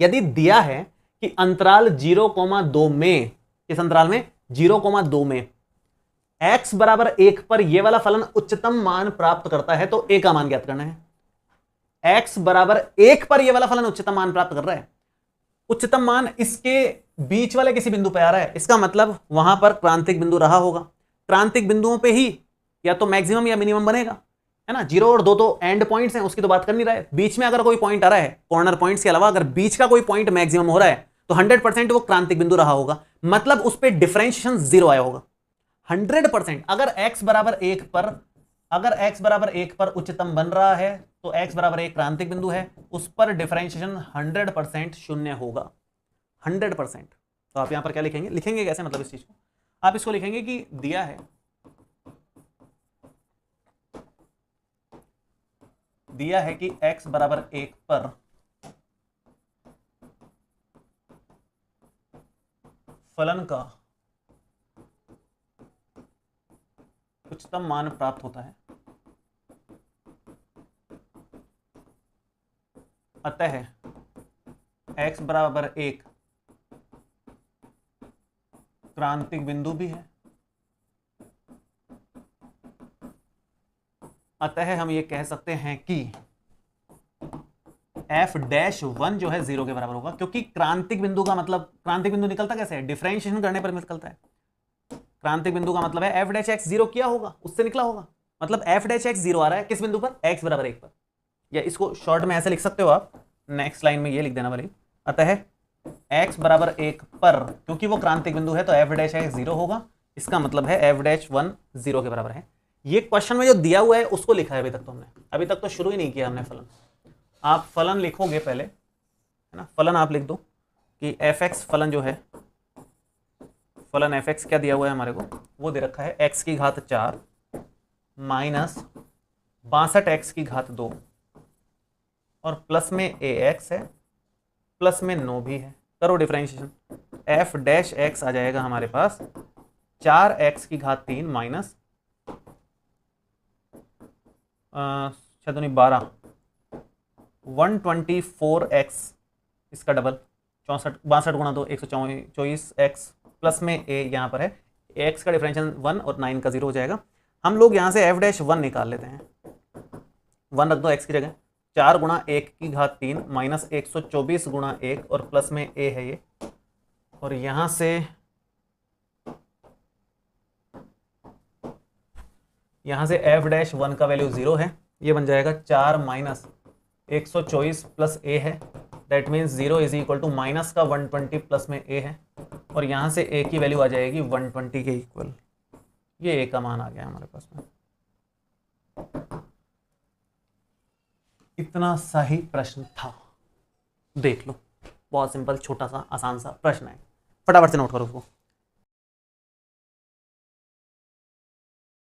यदि दिया है कि अंतराल 0,2 में, इस अंतराल में 0,2 में x बराबर 1 पर यह वाला फलन उच्चतम मान प्राप्त करता है, तो a का मान ज्ञात करना है। x बराबर 1 पर यह वाला फलन उच्चतम मान प्राप्त कर रहा है, उच्चतम मान इसके बीच वाले किसी बिंदु पे आ रहा है, इसका मतलब वहां पर क्रांतिक बिंदु रहा होगा। क्रांतिक बिंदुओं पे ही या तो मैक्सिमम या मिनिमम बनेगा, है ना। 0 और 2 तो एंड पॉइंट्स हैं, उसकी तो बात कर नहीं रहा है। बीच में अगर कोई पॉइंट आ रहा है, कॉर्नर पॉइंट्स के अलावा अगर बीच का कोई पॉइंट मैक्सिमम हो रहा है, तो 100% वो क्रांतिक बिंदु रहा होगा, मतलब उस पर डिफरेंशिएशन 0 आया होगा 100%। अगर x बराबर 1 पर, अगर x बराबर 1 पर उच्चतम बन रहा है, तो x बराबर 1 क्रांतिक बिंदु है, उस पर डिफरेंशिएशन 100% शून्य होगा, 100%। तो आप यहां पर क्या लिखेंगे, लिखेंगे कैसे, मतलब इस चीज को आप इसको लिखेंगे कि दिया है, दिया है कि x बराबर 1 पर फलन का उच्चतम मान प्राप्त होता है, अतः x बराबर 1 क्रांतिक बिंदु भी है, अतः हम ये कह सकते हैं कि f'1 जो है 0 के बराबर होगा, क्योंकि क्रांतिक बिंदु का मतलब, क्रांतिक बिंदु निकलता कैसे है, डिफरेंशिएशन करने पर निकलता है। क्रांतिक बिंदु का मतलब है f' 0 किया होगा, उससे निकला होगा, मतलब f' 0 आ रहा है किस बिंदु पर, x बराबर 1 पर। या इसको शॉर्ट में ऐसे लिख सकते हो आप, नेक्स्ट लाइन में ये लिख देना वाली, अतः x बराबर 1 पर, क्योंकि वो क्रांतिक बिंदु है तो f' 0 होगा, इसका मतलब है f'1 0 के बराबर है। ये क्वेश्चन में जो दिया हुआ है उसको लिखा है अभी तक तो हमने, अभी तक तो शुरू ही नहीं किया हमने फलन। आप फलन लिखोगे पहले, है ना, फलन आप लिख दो कि fx फलन जो है, फलन fx क्या दिया हुआ है हमारे को, वो दे रखा है x की घात 4 माइनस 62x की घात 2 और प्लस में ax है, प्लस में 9 भी है। करो डिफरेंशिएशन, f' आ जाएगा हमारे पास 4x की घात 3 माइनस 12 124x, इसका डबल 62 गुणा 2 124x प्लस में a यहाँ पर है, x का डिफरेंशियल 1 और 9 का 0 हो जाएगा। हम लोग यहाँ से f'1 निकाल लेते हैं, 1 रख दो x की जगह, 4 गुणा 1 की घात 3 माइनस 124 गुणा 1 और प्लस में a है ये, और यहाँ से f'1 का वैल्यू 0 है, ये बन जाएगा 4 माइनस 124 प्लस a है, that means 0 is equal to minus का 120 प्लस में a है, और यहाँ से a की वैल्यू आ जाएगी 120 के इक्वल। ये a का मान आ गया हमारे पास में। इतना सा ही प्रश्न था, देख लो, बहुत सिंपल छोटा सा आसान सा प्रश्न है, फटाफट से नोट करो उसको।